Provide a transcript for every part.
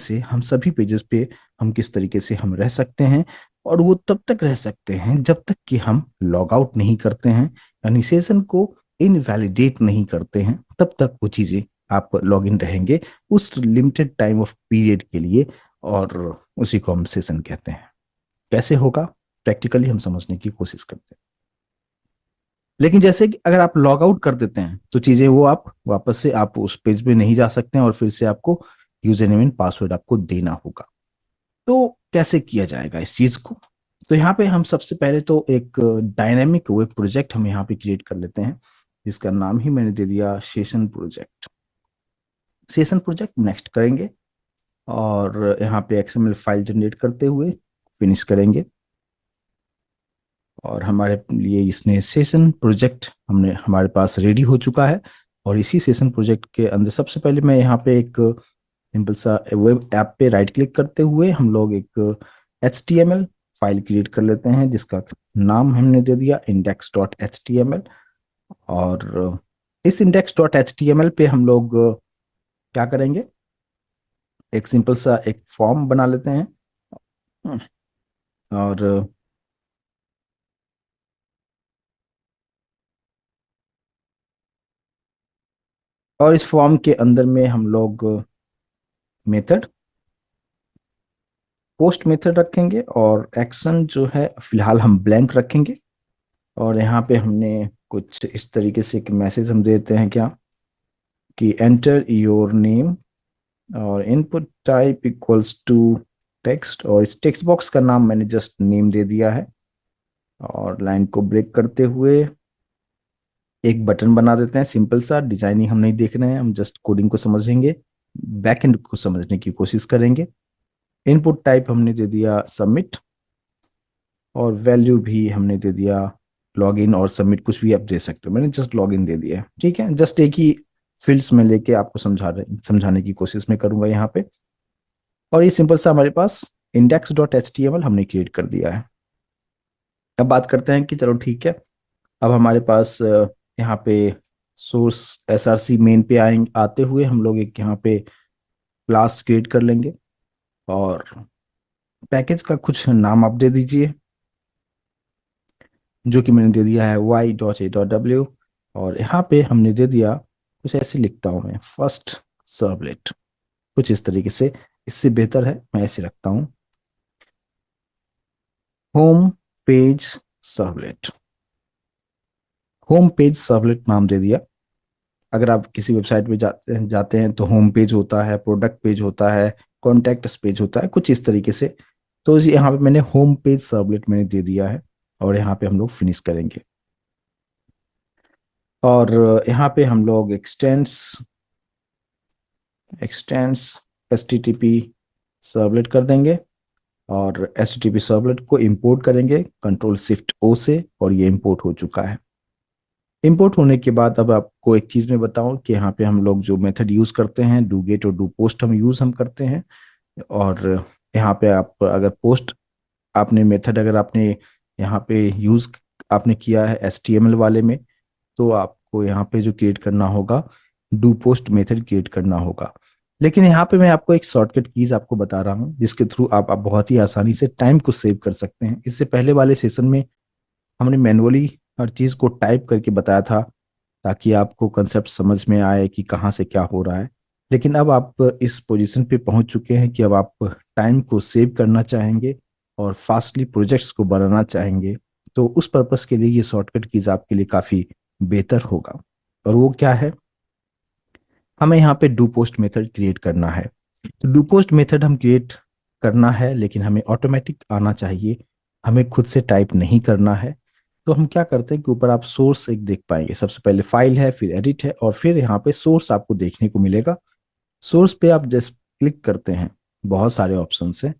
से हम सभी पेजेस पे हम किस तरीके से हम रह सकते हैं, और वो तब तक रह सकते हैं जब तक कि हम लॉग आउट नहीं करते हैं, यानी सेशन को इनवैलिडेट नहीं करते हैं, तब तक वो चीज़ें आप लॉग इन रहेंगे उस लिमिटेड टाइम ऑफ पीरियड के लिए। और उसी को हम सेशन कहते हैं। कैसे होगा, प्रैक्टिकली हम समझने की कोशिश करते हैं। लेकिन जैसे कि अगर आप लॉग आउट कर देते हैं तो चीजें वो आप वापस से आप उस पेज पे नहीं जा सकते हैं, और फिर से आपको यूजर नेम एंड पासवर्ड आपको देना होगा। तो कैसे किया जाएगा इस चीज को? तो यहाँ पे हम सबसे पहले तो एक डायनेमिक वेब प्रोजेक्ट हम यहाँ पे क्रिएट कर लेते हैं, जिसका नाम ही मैंने दे दिया session project. Session project next करेंगे, और यहाँ पे एक्सएमएल फाइल जनरेट करते हुए फिनिश करेंगे। और हमारे लिए इसने सेशन प्रोजेक्ट हमने हमारे पास रेडी हो चुका है। और इसी सेशन प्रोजेक्ट के अंदर सबसे पहले मैं यहाँ पे एक सिंपल सा वेब ऐप पे राइट क्लिक करते हुए हम लोग एक HTML फाइल क्रिएट कर लेते हैं, जिसका नाम हमने दे दिया index.html। और इस index.html पे हम लोग क्या करेंगे, एक सिंपल सा एक फॉर्म बना लेते हैं। और इस फॉर्म के अंदर में हम लोग मेथड पोस्ट मेथड रखेंगे, और एक्शन जो है फिलहाल हम ब्लैंक रखेंगे। और यहाँ पे हमने कुछ इस तरीके से एक मैसेज हम देते हैं क्या, कि एंटर योर नेम और input type equals to text, और इस टेक्स्ट बॉक्स का नाम मैंने जस्ट नेम दे दिया है। और लाइन को ब्रेक करते हुए एक बटन बना देते हैं, सिंपल सा डिजाइनिंग हम नहीं देख रहे हैं, हम जस्ट कोडिंग को समझेंगे, बैकएंड को समझने की कोशिश करेंगे। इनपुट टाइप हमने दे दिया सबमिट, और वैल्यू भी हमने दे दिया लॉगिन और सबमिट, कुछ भी आप दे सकते हो, मैंने जस्ट लॉगिन दे दिया है। ठीक है, जस्ट एक ही फील्ड्स में लेके आपको समझाने की कोशिश में करूंगा यहाँ पे। और ये सिंपल सा हमारे पास index.html हमने क्रिएट कर दिया है। अब बात करते हैं कि चलो ठीक है, अब हमारे पास यहाँ पे सोर्स SRC मेन पे आएंगे, आते हुए हम लोग एक यहाँ पे क्लास क्रिएट कर लेंगे। और पैकेज का कुछ नाम आप दे दीजिए, जो कि मैंने दे दिया है y.a.w। और यहाँ पे हमने दे दिया, कुछ ऐसे लिखता हूँ मैं, फर्स्ट सर्वलेट, कुछ इस तरीके से। इससे बेहतर है मैं ऐसे रखता हूँ, home page servlet. Home page servlet नाम दे दिया। अगर आप किसी वेबसाइट पे जाते हैं तो होम पेज होता है, प्रोडक्ट पेज होता है, कॉन्टैक्ट्स पेज होता है, कुछ इस तरीके से। तो यहाँ पे मैंने होम पेज सर्वलेट मैंने दे दिया है, और यहाँ पे हम लोग फिनिश करेंगे। और यहाँ पे हम लोग एक्सटेंड्स HTTP सर्वलेट कर देंगे, और HTTP सर्वलेट को इंपोर्ट करेंगे Ctrl+Shift+O से, और ये इंपोर्ट हो चुका है। इंपोर्ट होने के बाद अब आपको एक चीज मैं बताऊं कि यहाँ पे हम लोग जो मेथड यूज करते हैं, डू गेट और डू पोस्ट हम करते हैं। और यहाँ पे आप अगर पोस्ट आपने मेथड अगर आपने यहाँ पे यूज आपने किया है HTML वाले में, तो आपको यहाँ पे जो क्रिएट करना होगा, डू पोस्ट मेथड क्रिएट करना होगा। लेकिन यहाँ पे मैं आपको एक शॉर्टकट कीज आपको बता रहा हूँ, जिसके थ्रू आप बहुत ही आसानी से टाइम को सेव कर सकते हैं। इससे पहले वाले सेशन में हमने मैनुअली हर चीज को टाइप करके बताया था, ताकि आपको कंसेप्ट समझ में आए कि कहाँ से क्या हो रहा है। लेकिन अब आप इस पोजीशन पे पहुंच चुके हैं कि अब आप टाइम को सेव करना चाहेंगे और फास्टली प्रोजेक्ट्स को बनाना चाहेंगे, तो उस पर्पस के लिए ये शॉर्टकट कीज आपके लिए काफी बेहतर होगा। और वो क्या है, हमें यहाँ पे डू पोस्ट मेथड क्रिएट करना है। तो डू पोस्ट मेथड हम क्रिएट करना है, लेकिन हमें ऑटोमेटिक आना चाहिए, हमें खुद से टाइप नहीं करना है। तो हम क्या करते हैं कि ऊपर आप सोर्स एक देख पाएंगे, सबसे पहले फाइल है, फिर एडिट है, और फिर यहाँ पे सोर्स आपको देखने को मिलेगा। सोर्स पे आप जैसे क्लिक करते हैं, बहुत सारे ऑप्शन हैं,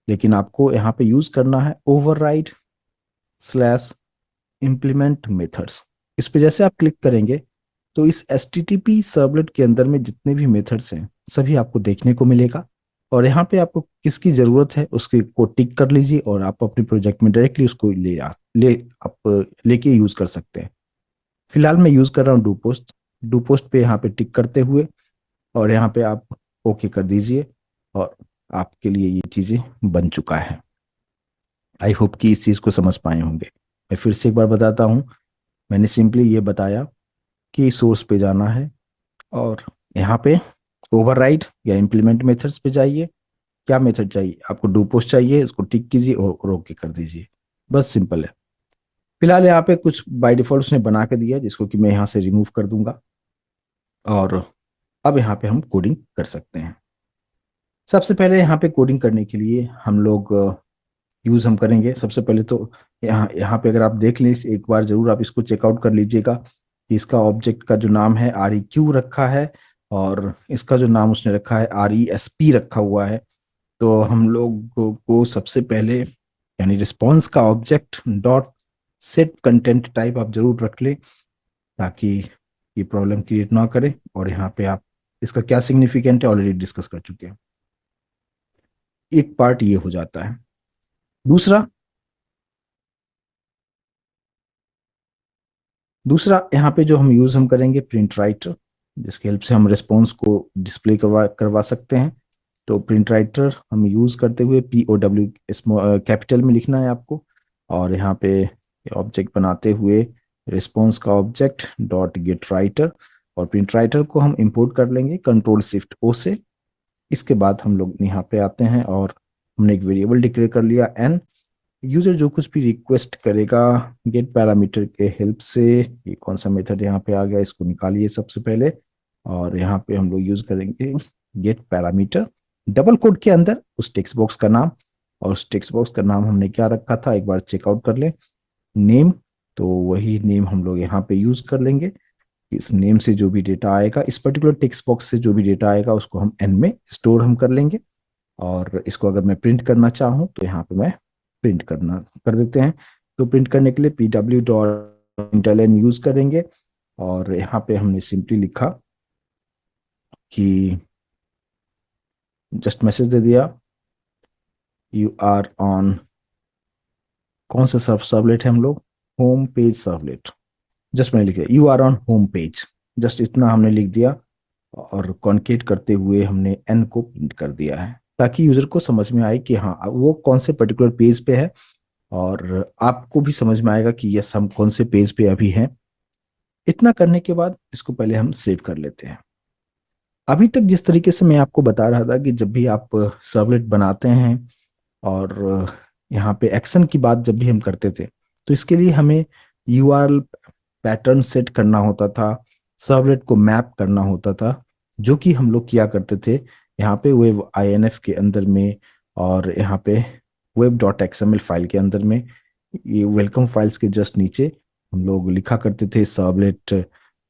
लेकिन आपको यहाँ पे यूज करना है override/implement methods। इस पे जैसे आप क्लिक करेंगे तो इस HTTP सर्वलेट के अंदर में जितने भी मेथड्स हैं सभी आपको देखने को मिलेगा। और यहाँ पे आपको किसकी जरूरत है उसके को टिक कर लीजिए, और आप अपने प्रोजेक्ट में डायरेक्टली उसको आप लेके यूज कर सकते हैं। फिलहाल मैं यूज कर रहा हूँ डू पोस्ट। डू पोस्ट पे यहाँ पे टिक करते हुए, और यहाँ पे आप ओके कर दीजिए। और आपके लिए ये चीजें बन चुका है। आई होप कि इस चीज को समझ पाए होंगे। मैं फिर से एक बार बताता हूँ। मैंने सिंपली ये बताया कि सोर्स पे जाना है और यहाँ पे ओवरराइड या इम्प्लीमेंट मेथड्स पे जाइए। क्या मेथड चाहिए आपको? डू पोस्ट चाहिए, इसको टिक कीजिए और ओके कर दीजिए। बस सिंपल है। फिलहाल यहाँ पे कुछ बाय डिफॉल्ट उसने बना के दिया है, जिसको कि मैं यहाँ से रिमूव कर दूंगा। और अब यहाँ पे हम कोडिंग कर सकते हैं। सबसे पहले यहाँ पे कोडिंग करने के लिए हम लोग यूज हम करेंगे सबसे पहले तो यहाँ यहाँ पे अगर आप देख लें एक बार जरूर आप इसको चेकआउट कर लीजिएगा कि इसका ऑब्जेक्ट का जो नाम है आर ई क्यू रखा है और इसका जो नाम उसने रखा है आर ई एस पी रखा हुआ है। तो हम लोग को सबसे पहले यानी रिस्पॉन्स का object dot set content type आप जरूर रख लें, ताकि ये प्रॉब्लम क्रिएट ना करे। और यहाँ पे आप इसका क्या सिग्निफिकेंट है ऑलरेडी डिस्कस कर चुके हैं। एक पार्ट ये हो जाता है। दूसरा दूसरा यहाँ पे जो हम यूज हम करेंगे प्रिंट राइटर, जिसकी हेल्प से हम रिस्पॉन्स को डिस्प्ले करवा करवा सकते हैं। तो प्रिंट राइटर हम यूज करते हुए POW कैपिटल में लिखना है आपको। और यहाँ पे ऑब्जेक्ट बनाते हुए रिस्पॉन्स का ऑब्जेक्ट डॉट गेट राइटर, और प्रिंट राइटर को हम इंपोर्ट कर लेंगे Ctrl+Shift+O से। इसके बाद हम लोग यहाँ पे आते हैं और हमने एक वेरिएबल डिक्लेयर कर लिया n। यूजर जो कुछ भी रिक्वेस्ट करेगा गेट पैरामीटर के हेल्प से, ये कौन सा मेथड यहाँ पे आ गया, इसको निकालिए सबसे पहले। और यहाँ पे हम लोग यूज करेंगे गेट पैरामीटर डबल कोड के अंदर उस टेक्स्ट बॉक्स का नाम। और उस टेक्स्ट बॉक्स का नाम हमने क्या रखा था एक बार चेकआउट कर ले, नेम। तो वही नेम हम लोग यहाँ पे यूज कर लेंगे। इस नेम से जो भी डेटा आएगा, इस पर्टिकुलर टेक्स्ट बॉक्स से जो भी डेटा आएगा उसको हम एन में स्टोर हम कर लेंगे। और इसको अगर मैं प्रिंट करना चाहूँ तो यहाँ पे मैं प्रिंट करना कर देते हैं। तो प्रिंट करने के लिए pw.println यूज करेंगे। और यहाँ पे हमने सिंपली लिखा कि जस्ट मैसेज दे दिया यू आर ऑन, कौन सा सबलेट है हम लोग, होम पेज सबलेट। जस्ट मैंने लिख दिया you are on home page, just इतना हमने लिख दिया। और कॉन्केट करते हुए हमने एन को प्रिंट कर दिया है, ताकि यूजर को समझ में आए कि हाँ वो कौन से पर्टिकुलर पेज पे है। और आपको भी समझ में आएगा कि यस हम कौन से पेज पे अभी हैं। इतना करने के बाद इसको पहले हम सेव कर लेते हैं। अभी तक जिस तरीके से मैं आपको बता रहा था कि जब भी आप सर्वलेट बनाते हैं और यहाँ पे एक्शन की बात जब भी हम करते थे, तो इसके लिए हमें यूआरएल पैटर्न सेट करना होता था, सर्वलेट को मैप करना होता था, जो कि हम लोग किया करते थे यहाँ पे वेब INF के अंदर में। और यहाँ पे web.xml फाइल के अंदर में, ये वेलकम फाइल्स के जस्ट नीचे हम लोग लिखा करते थे सर्वलेट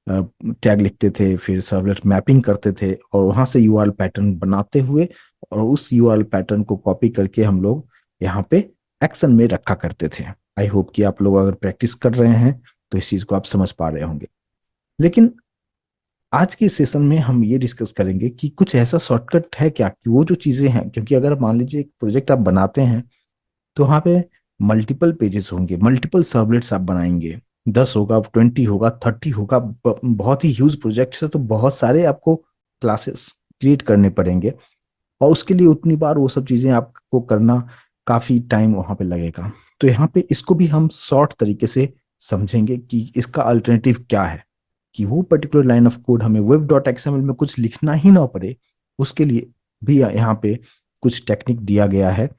टैग लिखते थे, फिर सर्वलेट मैपिंग करते थे और वहां से यूआरएल पैटर्न बनाते हुए और उस यूआरएल पैटर्न को कॉपी करके हम लोग यहाँ पे एक्शन में रखा करते थे। आई होप कि आप लोग अगर प्रैक्टिस कर रहे हैं तो इस चीज को आप समझ पा रहे होंगे। लेकिन आज के सेशन में हम ये डिस्कस करेंगे कि कुछ ऐसा शॉर्टकट है क्या कि वो जो चीजें हैं, क्योंकि अगर मान लीजिए एक प्रोजेक्ट आप बनाते हैं तो वहाँ पे मल्टीपल पेजेस होंगे, मल्टीपल सर्वलेट्स आप बनाएंगे, 10 होगा, 20 होगा, 30 होगा, बहुत ही ह्यूज प्रोजेक्ट है तो बहुत सारे आपको क्लासेस क्रिएट करने पड़ेंगे। और उसके लिए उतनी बार वो सब चीजें आपको करना काफी टाइम वहां पे लगेगा। तो यहाँ पे इसको भी हम शॉर्ट तरीके से समझेंगे कि इसका अल्टरनेटिव क्या है, कि वो पर्टिकुलर लाइन ऑफ कोड हमें web.xml में कुछ लिखना ही ना पड़े। उसके लिए भी यहाँ पे कुछ टेक्निक दिया गया है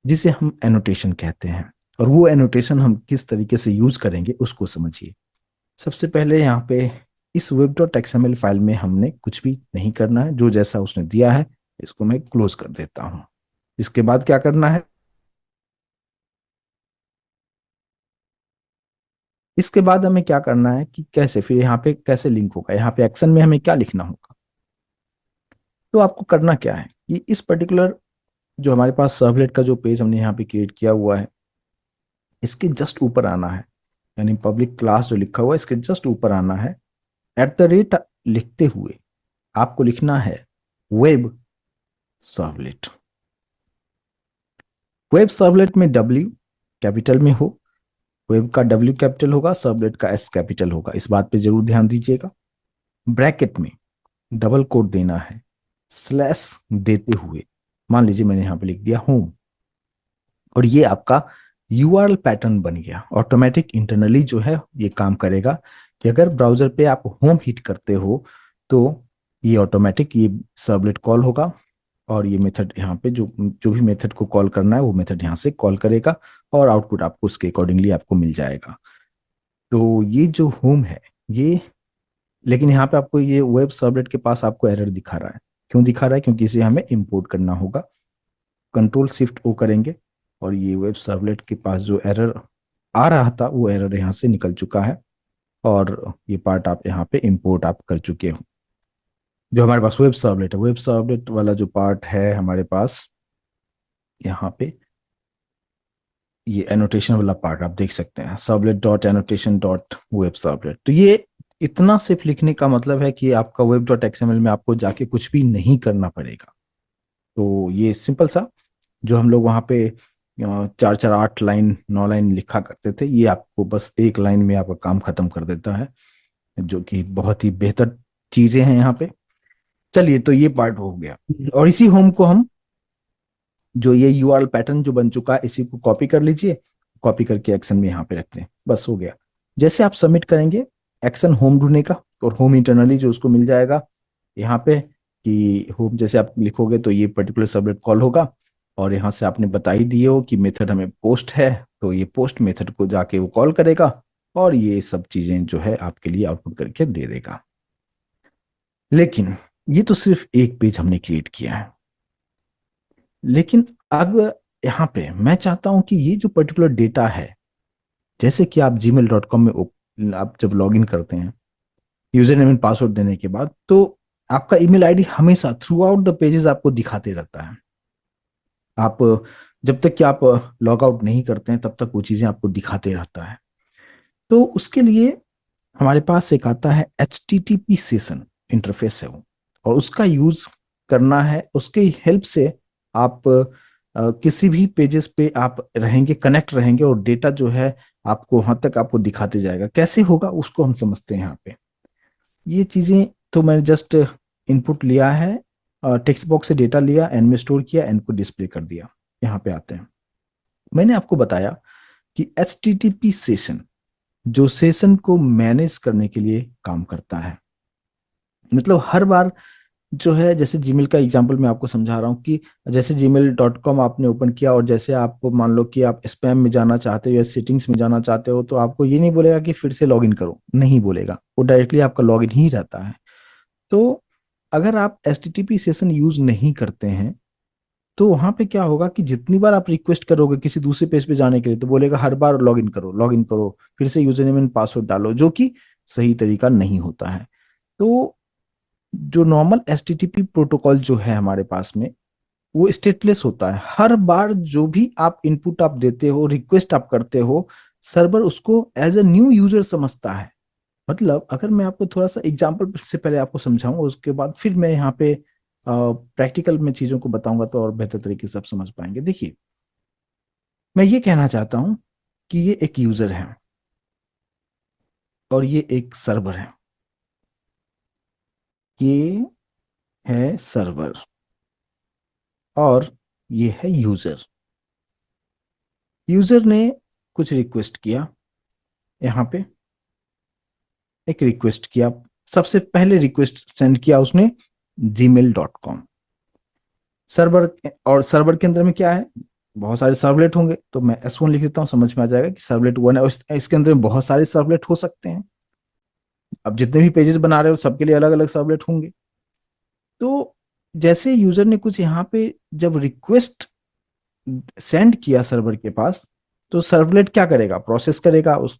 जिसे हम एनोटेशन कहते हैं। और वो एनोटेशन हम किस तरीके से यूज करेंगे उसको समझिए। सबसे पहले यहाँ पे इस web.xml फाइल में हमने कुछ भी नहीं करना है, जो जैसा उसने दिया है इसको मैं क्लोज कर देता हूँ। इसके बाद क्या करना है, इसके बाद हमें क्या करना है कि कैसे फिर यहाँ पे कैसे लिंक होगा, यहाँ पे एक्शन में हमें क्या लिखना होगा। तो आपको करना क्या है कि इस पर्टिकुलर जो हमारे पास सर्वलेट का जो पेज हमने यहाँ पे क्रिएट किया हुआ है, इसके जस्ट ऊपर आना है, यानी पब्लिक क्लास जो लिखा हुआ है इसके जस्ट ऊपर आना है। @ लिखते हुए आपको लिखना है वेब सर्वलेट। वेब सर्वलेट में W कैपिटल में हो, वेब का W कैपिटल होगा, सर्वलेट का S कैपिटल होगा, इस बात पे जरूर ध्यान दीजिएगा। ब्रैकेट में डबल कोट देना है, स्लैश देते हुए मान लीजिए मैंने यहाँ पे लिख दिया होम, और ये आपका यूआरएल पैटर्न बन गया। ऑटोमेटिक इंटरनली जो है ये काम करेगा कि अगर ब्राउजर पे आप होम हिट करते हो तो ये ऑटोमेटिक ये सर्वलेट कॉल होगा, और ये मेथड यहाँ पे जो जो भी मेथड को कॉल करना है वो मेथड यहाँ से कॉल करेगा, और आउटपुट आपको उसके अकॉर्डिंगली आपको मिल जाएगा। तो ये जो होम है ये, लेकिन यहाँ पे आपको ये वेब सर्वलेट के पास आपको एरर दिखा रहा है। क्यों दिखा रहा है? क्योंकि इसे हमें इंपोर्ट करना होगा। कंट्रोल शिफ्ट ओ करेंगे और ये वेब सर्वलेट के पास जो एरर आ रहा था वो एरर यहाँ से निकल चुका है, और ये पार्ट आप यहाँ पे इंपोर्ट आप कर चुके हो। जो हमारे पास वेब सर्वलेट है, वेब सर्वलेट वाला जो पार्ट है हमारे पास यहाँ पे, ये एनोटेशन वाला पार्ट आप देख सकते हैं, servlet dot annotation dot web servlet. तो ये इतना सिर्फ लिखने का मतलब है कि आपका वेब डॉट एक्सएमएल में आपको जाके कुछ भी नहीं करना पड़ेगा। तो ये सिंपल सा जो हम लोग वहाँ पे 4 4 8 लाइन 9 लाइन लिखा करते थे, ये आपको बस एक लाइन में आपका काम खत्म कर देता है, जो कि बहुत ही बेहतर चीजें हैं यहाँ पे। चलिए, तो ये पार्ट हो गया, और इसी होम को हम, जो ये यूआरएल पैटर्न जो बन चुका है, इसी को कॉपी कर लीजिए। कॉपी करके एक्शन में यहाँ पे रखते हैं, बस हो गया। जैसे आप सबमिट करेंगे, एक्शन होम ढूंढने का, और होम इंटरनली जो उसको मिल जाएगा यहाँ पे कि होम जैसे आप लिखोगे तो ये पर्टिकुलर सबलेट कॉल होगा, और यहाँ से आपने बता ही दिए हो कि मेथड हमें पोस्ट है, तो ये पोस्ट मेथड को जाके वो कॉल करेगा, और ये सब चीजें जो है आपके लिए आउटपुट करके दे देगा। लेकिन ये तो सिर्फ एक पेज हमने क्रिएट किया है। लेकिन अब यहाँ पे मैं चाहता हूं कि ये जो पर्टिकुलर डेटा है, जैसे कि आप gmail.com में आप जब लॉग इन करते हैं यूजर नेम एंड पासवर्ड देने के बाद, तो आपका ईमेल आईडी हमेशा थ्रू आउट द पेजेस आपको दिखाते रहता है। आप जब तक कि आप लॉग आउट नहीं करते हैं तब तक वो चीजें आपको दिखाते रहता है। तो उसके लिए हमारे पास एक आता है HTTP सेशन इंटरफेस है वो, और उसका यूज करना है। उसकी हेल्प से आप किसी भी पेजेस पे आप रहेंगे, कनेक्ट रहेंगे, और डेटा जो है आपको वहां तक आपको दिखाते जाएगा। कैसे होगा उसको हम समझते हैं यहाँ पे। ये चीजें तो मैंने जस्ट इनपुट लिया है, टेक्स्ट बॉक्स से डेटा लिया, एन में स्टोर किया, एन को डिस्प्ले कर दिया। यहाँ पे आते हैं, मैंने आपको बताया कि HTTP सेशन जो सेशन को मैनेज करने के लिए काम करता है। मतलब हर बार जो है, जैसे जीमेल का एग्जांपल मैं आपको समझा रहा हूँ कि जैसे gmail.com आपने ओपन किया, और जैसे आपको मान लो कि आप स्पैम में जाना चाहते हो या सेटिंग्स में जाना चाहते हो, तो आपको ये नहीं बोलेगा कि फिर से लॉगिन करो, नहीं बोलेगा, वो डायरेक्टली आपका लॉगिन ही रहता है। तो अगर आप HTTP सेशन यूज नहीं करते हैं तो वहां पे क्या होगा कि जितनी बार आप रिक्वेस्ट करोगे किसी दूसरे पेज पे जाने के लिए, तो बोलेगा हर बार लॉगिन करो, लॉगिन करो, फिर से यूजर नेम एंड पासवर्ड डालो, जो कि सही तरीका नहीं होता है। तो जो नॉर्मल HTTP प्रोटोकॉल जो है हमारे पास में, वो स्टेटलेस होता है। हर बार जो भी आप इनपुट आप देते हो, रिक्वेस्ट आप करते हो, सर्वर उसको एज अ न्यू यूजर समझता है। मतलब अगर मैं आपको थोड़ा सा एग्जांपल से पहले आपको समझाऊंगा, उसके बाद फिर मैं यहाँ पे प्रैक्टिकल में चीजों को बताऊंगा, तो और बेहतर तरीके से आप समझ पाएंगे। देखिए, मैं ये कहना चाहता हूं कि ये एक यूजर है और ये एक सर्वर है। ये है सर्वर और ये है यूजर। यूजर ने कुछ रिक्वेस्ट किया, यहाँ पे एक रिक्वेस्ट किया। सबसे पहले रिक्वेस्ट सेंड किया उसने gmail.com सर्वर, और सर्वर के अंदर में क्या है, बहुत सारे सर्वलेट होंगे, तो मैं S1 लिख देता हूँ, समझ में आ जाएगा कि सर्वलेट 1 है। और इसके अंदर में बहुत सारे सर्वलेट हो सकते हैं। अब जितने भी पेजेस बना रहे हो सबके लिए अलग अलग सर्वलेट होंगे। तो जैसे यूजर ने कुछ यहाँ पे जब रिक्वेस्ट सेंड किया सर्वर के पास, तो सर्वलेट क्या करेगा, प्रोसेस करेगा उस,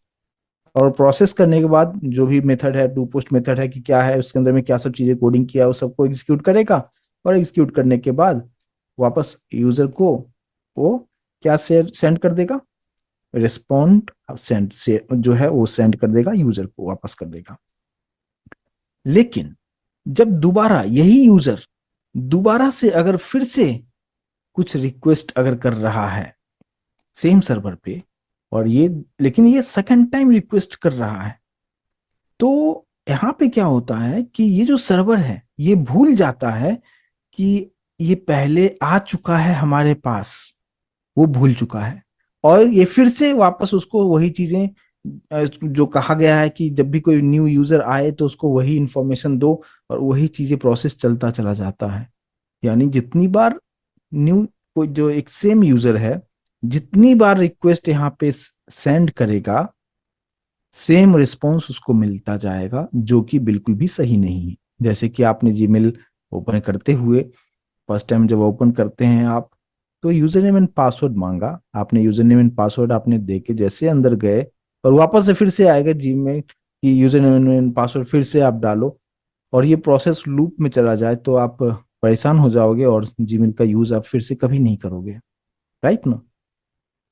और प्रोसेस करने के बाद जो भी मेथड है, डू पोस्ट मेथड है कि क्या है उसके अंदर में, क्या सब चीजें कोडिंग किया, उस सबको एग्जीक्यूट करेगा। और एग्जीक्यूट करने के बाद वापस यूजर को वो क्या सेंड कर देगा, रिस्पॉन्ड सेंड से जो है वो सेंड कर देगा, यूजर को वापस कर देगा। लेकिन जब दोबारा यही यूजर दोबारा से अगर फिर से कुछ रिक्वेस्ट अगर कर रहा है सेम सर्वर पे, और ये, लेकिन ये सेकंड टाइम रिक्वेस्ट कर रहा है, तो यहाँ पे क्या होता है कि ये जो सर्वर है ये भूल जाता है कि ये पहले आ चुका है हमारे पास, वो भूल चुका है, और ये फिर से वापस उसको वही चीजें, जो कहा गया है कि जब भी कोई न्यू यूजर आए तो उसको वही इंफॉर्मेशन दो, और वही चीजें प्रोसेस चलता चला जाता है। यानी जितनी बार न्यू, कोई जो एक सेम यूजर है, जितनी बार रिक्वेस्ट यहाँ पे सेंड करेगा, सेम रिस्पॉन्स उसको मिलता जाएगा, जो कि बिल्कुल भी सही नहीं है। जैसे कि आपने जीमेल ओपन करते हुए, फर्स्ट टाइम जब ओपन करते हैं आप, तो यूजर नेम एंड पासवर्ड मांगा, आपने यूजर नेम एंड पासवर्ड आपने दे के जैसे अंदर गए, और वापस से फिर से आएगा जीमेल कि यूजर नेम एंड पासवर्ड फिर से आप डालो, और ये प्रोसेस लूप में चला जाए, तो आप परेशान हो जाओगे और जीमेल का यूज आप फिर से कभी नहीं करोगे। राइट ना?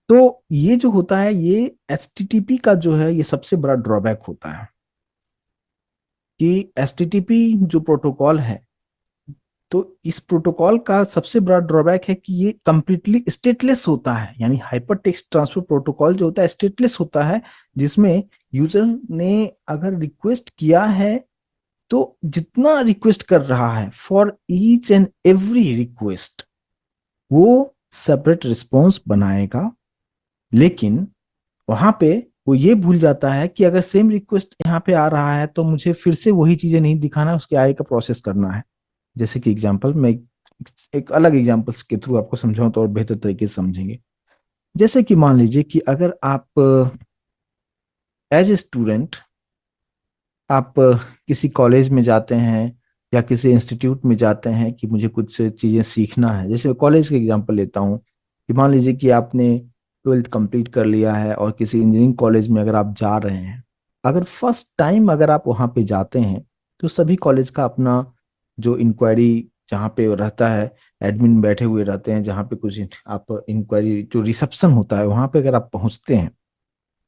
तो ये जो होता है, ये एचटीटीपी का जो है, ये सबसे बड़ा ड्रॉबैक होता है कि एचटीटीपी जो प्रोटोकॉल है, तो इस प्रोटोकॉल का सबसे बड़ा ड्रॉबैक है कि ये कंप्लीटली स्टेटलेस होता है। यानी हाइपर टेक्स्ट ट्रांसफर प्रोटोकॉल जो होता है स्टेटलेस होता है, जिसमें यूजर ने अगर रिक्वेस्ट किया है, तो जितना रिक्वेस्ट कर रहा है, for each and every request वो सेपरेट रिस्पॉन्स बनाएगा। लेकिन वहां पे वो ये भूल जाता है कि अगर सेम रिक्वेस्ट यहाँ पे आ रहा है, तो मुझे फिर से वही चीजें नहीं दिखाना, उसके आगे का प्रोसेस करना है। जैसे कि एग्जांपल मैं एक अलग एग्जांपल्स के थ्रू आपको समझाऊं तो और बेहतर तरीके से समझेंगे। जैसे कि मान लीजिए कि अगर आप एज ए स्टूडेंट, आप किसी कॉलेज में जाते हैं या किसी इंस्टीट्यूट में जाते हैं कि मुझे कुछ चीजें सीखना है। जैसे कॉलेज का एग्जांपल लेता हूँ कि मान लीजिए कि आपने ट्वेल्थ कंप्लीट कर लिया है और किसी इंजीनियरिंग कॉलेज में अगर आप जा रहे हैं, अगर फर्स्ट टाइम अगर आप वहाँ पे जाते हैं, तो सभी कॉलेज का अपना जो इंक्वायरी जहाँ पे रहता है, एडमिन बैठे हुए रहते हैं, जहाँ पे कुछ आप इंक्वायरी जो रिसेप्शन होता है वहाँ पे अगर आप पहुँचते हैं,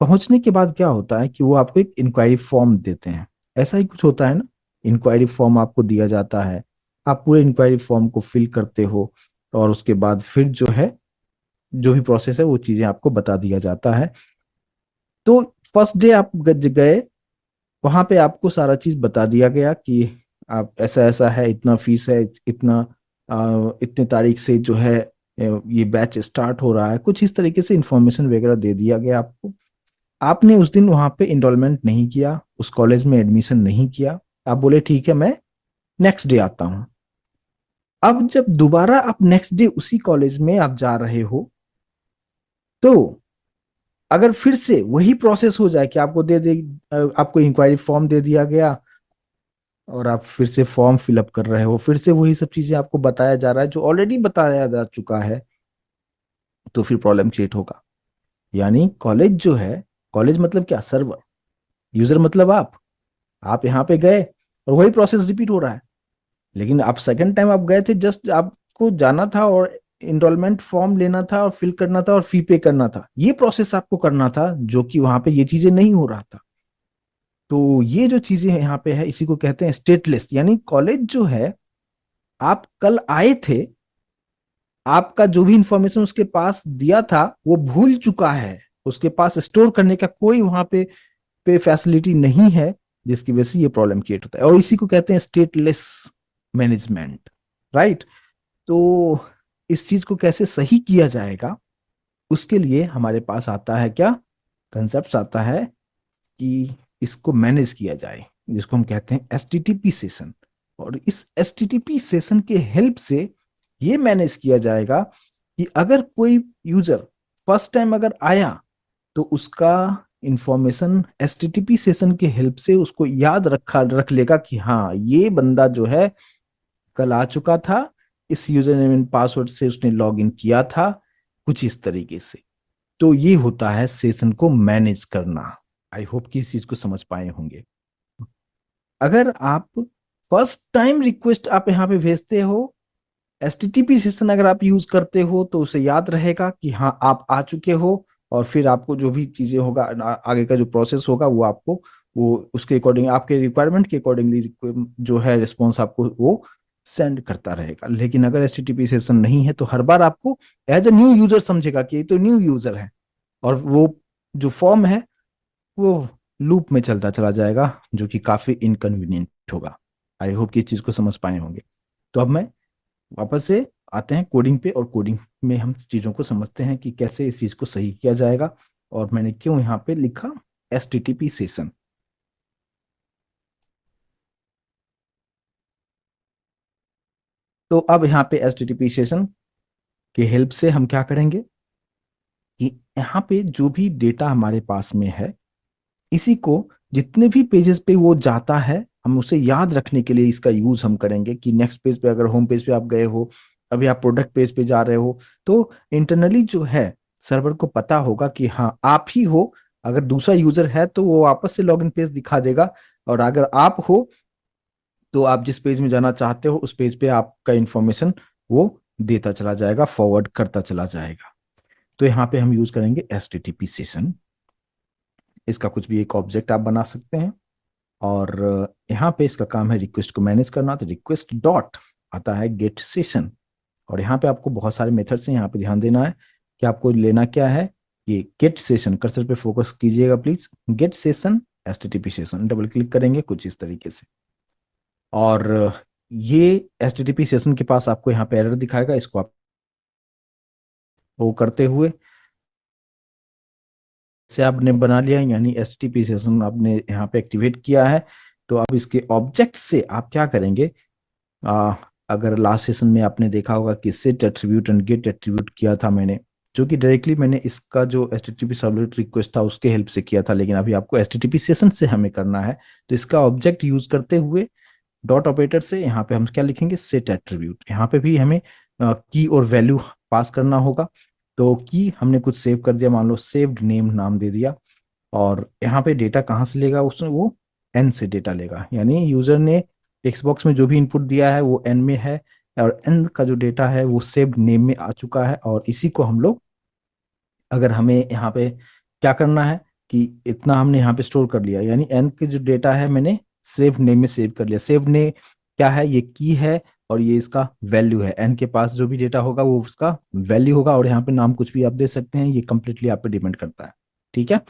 पहुंचने के बाद क्या होता है कि वो आपको एक इंक्वायरी फॉर्म देते हैं। ऐसा ही कुछ होता है ना, इंक्वायरी फॉर्म आपको दिया जाता है, आप पूरे इंक्वायरी फॉर्म को फिल करते हो, और उसके बाद फिर जो है, जो भी प्रोसेस है वो चीजें आपको बता दिया जाता है। तो फर्स्ट डे आप गए, वहां पे आपको सारा चीज बता दिया गया कि आप ऐसा ऐसा है, इतना फीस है, इतना इतने तारीख से जो है ये बैच स्टार्ट हो रहा है, कुछ इस तरीके से इंफॉर्मेशन वगैरह दे दिया गया आपको। आपने उस दिन वहां पे इनरोलमेंट नहीं किया, उस कॉलेज में एडमिशन नहीं किया, आप बोले ठीक है मैं नेक्स्ट डे आता हूं। अब जब दोबारा आप नेक्स्ट डे उसी कॉलेज में आप जा रहे हो, तो अगर फिर से वही प्रोसेस हो जाए कि आपको दे दे आपको इंक्वायरी फॉर्म दे दिया गया, और आप फिर से फॉर्म फिलअप कर रहे हो, फिर से वही सब चीजें आपको बताया जा रहा है जो ऑलरेडी बताया जा चुका है, तो फिर प्रॉब्लम क्रिएट होगा। यानी कॉलेज जो है, कॉलेज मतलब क्या, सर्वर, यूजर मतलब आप यहाँ पे गए और वही प्रोसेस रिपीट हो रहा है। लेकिन आप सेकंड टाइम आप गए थे, जस्ट आपको जाना था और इनरोलमेंट फॉर्म लेना था और फिल करना था और फी पे करना था, ये प्रोसेस आपको करना था, जो कि वहां पे ये चीजें नहीं हो रहा था। तो ये जो चीजें यहाँ पे है, इसी को कहते हैं स्टेटलेस। यानी कॉलेज जो है, आप कल आए थे, आपका जो भी इंफॉर्मेशन उसके पास दिया था वो भूल चुका है, उसके पास स्टोर करने का कोई वहां पे फैसिलिटी नहीं है, जिसकी वजह से ये प्रॉब्लम क्रिएट होता है, और इसी को कहते हैं स्टेटलेस मैनेजमेंट। राइट? तो इस चीज को कैसे सही किया जाएगा, उसके लिए हमारे पास आता है क्या, कंसेप्ट आता है कि इसको मैनेज किया जाए, जिसको हम कहते हैं एचटीटीपी सेशन। और इस एचटीटीपी सेशन के हेल्प से ये मैनेज किया जाएगा कि अगर कोई यूजर फर्स्ट टाइम अगर आया, तो उसका इंफॉर्मेशन एचटीटीपी सेशन के हेल्प से उसको याद रख लेगा कि हाँ, ये बंदा जो है कल आ चुका था, इस यूजर नेम एंड पासवर्ड से उसने लॉग इन किया था, कुछ इस तरीके से। तो ये होता है सेशन को मैनेज करना। आई होप कि इस चीज को समझ पाए होंगे। अगर आप फर्स्ट टाइम रिक्वेस्ट आप यहाँ पे भेजते हो, एचटीटीपी सेशन अगर आप यूज करते हो, तो उसे याद रहेगा कि हाँ आप आ चुके हो, और फिर आपको जो भी चीजें होगा, आगे का जो प्रोसेस होगा, वो आपको वो उसके अकॉर्डिंग, आपके रिक्वायरमेंट के अकॉर्डिंगली जो है रिस्पॉन्स आपको वो सेंड करता रहेगा। लेकिन अगर एचटीटीपी सेशन नहीं है, तो हर बार आपको एज ए न्यू यूजर समझेगा कि ये तो न्यू यूजर है, और वो जो फॉर्म है वो लूप में चलता चला जाएगा, जो कि काफी इनकन्वीनियंट होगा। आई होप कि इस चीज को समझ पाए होंगे। तो अब मैं वापस से आते हैं कोडिंग पे, और कोडिंग में हम चीज़ों को समझते हैं कि कैसे इस चीज़ को सही किया जाएगा। और मैंने क्यों यहाँ पे लिखा HTTP सेशन। तो अब यहाँ पे HTTP सेशन की हेल्प से हम क्या करेंगे कि यहाँ पे जो भी डेटा हमारे पास में है, इसी को जितने भी पेजेस पे वो जाता है, हम उसे याद रखने के लिए इसका यूज हम करेंगे कि नेक्स्ट पेज पे, अगर होम पेज पे आप गए हो, अभी आप प्रोडक्ट पेज पे जा रहे हो, तो इंटरनली जो है सर्वर को पता होगा कि हाँ आप ही हो। अगर दूसरा यूजर है तो वो वापस से लॉगिन पेज दिखा देगा, और अगर आप हो तो आप जिस पेज में जाना चाहते हो उस पेज पे आपका इंफॉर्मेशन वो देता चला जाएगा, फॉरवर्ड करता चला जाएगा। तो यहाँ पे हम यूज करेंगे HTTP सेशन। इसका कुछ भी एक ऑब्जेक्ट आप बना सकते हैं, और यहाँ पे इसका काम है रिक्वेस्ट को मैनेज करना। तो रिक्वेस्ट डॉट आता है गेट सेशन, और यहाँ पे आपको बहुत सारे मेथड्स हैं, यहाँ पे ध्यान देना है कि आपको लेना क्या है। ये गेट सेशन, कर्सर पे फोकस कीजिएगा please. Get session HTTP session, double click करेंगे कुछ इस तरीके से, और ये HTTP सेशन के पास आपको यहाँ पे एरर दिखाएगा। इसको आप वो करते हुए से आपने बना लिया, यानी HTTP सेशन आपने यहाँ पे एक्टिवेट किया है। तो अब इसके ऑब्जेक्ट से आप क्या करेंगे, आ, अगर लास्ट सेशन में आपने देखा होगा कि set attribute and get attribute किया था मैंने, जो कि डायरेक्टली मैंने इसका जो HTTP सर्वलेट रिक्वेस्ट था उसके हेल्प से किया था, लेकिन अभी आपको HTTP सेशन से हमें करना है। तो इसका ऑब्जेक्ट यूज करते हुए डॉट ऑपरेटर से यहाँ पे हम क्या लिखेंगे, सेट एट्रीब्यूट। यहाँ पे भी हमें की और वैल्यू पास करना होगा। तो की हमने कुछ सेव कर दिया, मान लो सेव्ड नेम नाम दे दिया, और यहाँ पे डेटा कहाँ से लेगा उसने, वो एन से डेटा लेगा, यानी यूजर ने टेक्स्ट बॉक्स में जो भी इनपुट दिया है वो एन में है, और एन का जो डेटा है वो सेव्ड नेम में आ चुका है। और इसी को हम लोग, अगर हमें यहाँ पे क्या करना है कि इतना हमने यहाँ पे स्टोर कर लिया, यानी एन के जो डेटा है मैंने सेव नेम में सेव कर लिया। सेव ने क्या है, ये की है, और ये इसका वैल्यू है। एन के पास जो भी डेटा होगा वो उसका वैल्यू होगा, और यहाँ पे नाम कुछ भी आप दे सकते हैं, ये कंप्लीटली आप पे डिपेंड करता है। ठीक है,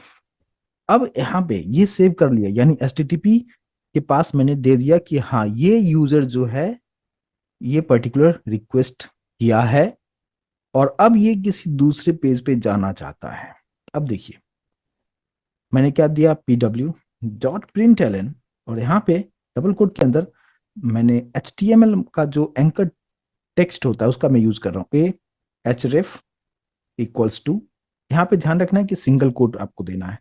अब यहाँ पे ये सेव कर लिया, यानी HTTP के पास मैंने दे दिया कि हाँ ये यूजर जो है ये पर्टिकुलर रिक्वेस्ट किया है, और अब ये किसी दूसरे पेज पे जाना चाहता है। अब देखिए मैंने क्या दिया, pw.println, और यहाँ पे डबल कोट के अंदर मैंने HTML का जो एंकर टेक्स्ट होता है उसका मैं यूज कर रहा हूँ, ए href इक्वल्स टू, यहाँ पे ध्यान रखना है कि सिंगल कोट आपको देना है।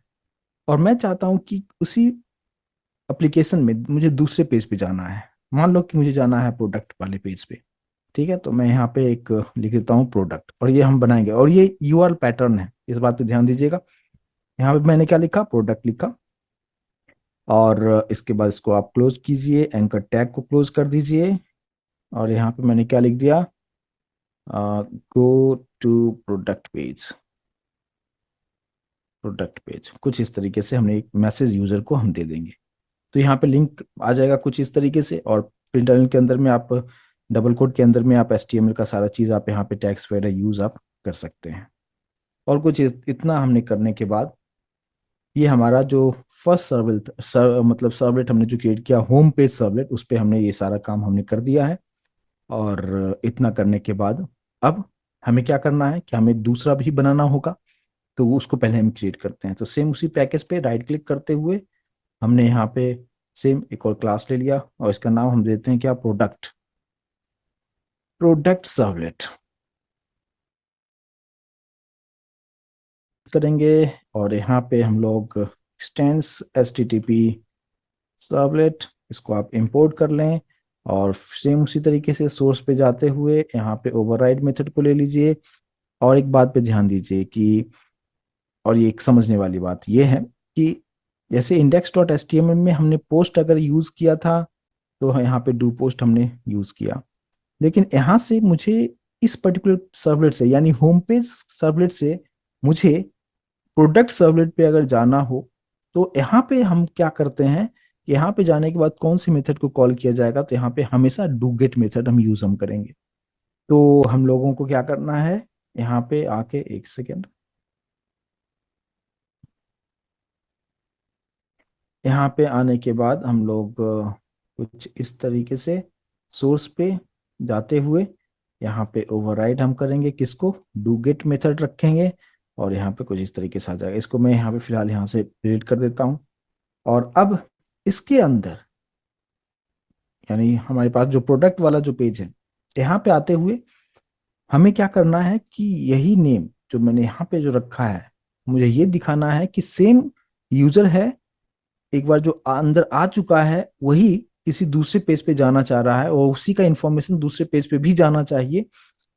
और मैं चाहता हूँ कि उसी एप्लीकेशन में मुझे दूसरे पेज पे जाना है, मान लो कि मुझे जाना है प्रोडक्ट वाले पेज पे। ठीक है, तो मैं यहाँ पे एक लिख देता हूँ प्रोडक्ट, और ये हम बनाएंगे, और ये URL पैटर्न है, इस बात पे ध्यान दीजिएगा। यहाँ पे मैंने क्या लिखा, प्रोडक्ट लिखा, और इसके बाद इसको आप क्लोज कीजिए, एंकर टैग को क्लोज कर दीजिए, और यहाँ पे मैंने क्या लिख दिया, go to product page. Product page कुछ इस तरीके से हमने एक मैसेज यूजर को हम दे देंगे। तो यहाँ पे लिंक आ जाएगा कुछ इस तरीके से, और प्रिंटर के अंदर में आप डबल कोड के अंदर में आप HTML का सारा चीज आप यहाँ पे टैग्स वगैरह यूज आप कर सकते हैं। और कुछ इतना हमने करने के बाद ये हमारा जो फर्स्ट मतलब सर्वलेट हमने जो क्रिएट किया, होम पेज सर्वलेट, उस पे हमने ये सारा काम हमने कर दिया है। और इतना करने के बाद अब हमें क्या करना है कि हमें दूसरा भी बनाना होगा। तो वो उसको पहले हम क्रिएट करते हैं। तो सेम उसी पैकेज पे राइट क्लिक करते हुए हमने यहाँ पे सेम एक और क्लास ले लिया, और इसका नाम हम देते हैं क्या, प्रोडक्ट। प्रोडक्ट सर्वलेट करेंगे, और यहाँ पे हम लोग एक्सटेंस HTTP सर्वलेट, इसको आप इंपोर्ट कर लें। और सेम उसी तरीके से सोर्स पे जाते हुए यहाँ पे ओवरराइड मेथड को ले लीजिए। और एक बात पे ध्यान दीजिए कि, और ये एक समझने वाली बात ये है कि जैसे index.html में हमने पोस्ट अगर यूज किया था, तो यहाँ पे डू पोस्ट हमने यूज किया, लेकिन यहाँ से मुझे इस पर्टिकुलर सर्वलेट से, यानी होम पेज सर्वलेट से, मुझे प्रोडक्ट सर्वलेट पे अगर जाना हो, तो यहाँ पे हम क्या करते हैं, यहाँ पे जाने के बाद कौन सी मेथड को कॉल किया जाएगा, तो यहाँ पे हमेशा डू गेट मेथड हम यूज हम करेंगे। तो हम लोगों को क्या करना है, यहाँ पे आके एक सेकेंड, यहाँ पे आने के बाद हम लोग कुछ इस तरीके से सोर्स पे जाते हुए यहाँ पे ओवरराइड हम करेंगे किसको, डू गेट मेथड रखेंगे, और यहाँ पे कुछ इस तरीके से आ जाएगा। इसको मैं यहाँ पे फिलहाल यहाँ से डिलीट कर देता हूँ। और अब इसके अंदर, यानी हमारे पास जो प्रोडक्ट वाला जो पेज है, यहाँ पे आते हुए हमें क्या करना है कि यही नेम जो मैंने यहाँ पे जो रखा है, मुझे ये दिखाना है कि सेम यूजर है, एक बार जो अंदर आ चुका है वही किसी दूसरे पेज पे जाना चाह रहा है और उसी का इंफॉर्मेशन दूसरे पेज पे भी जाना चाहिए।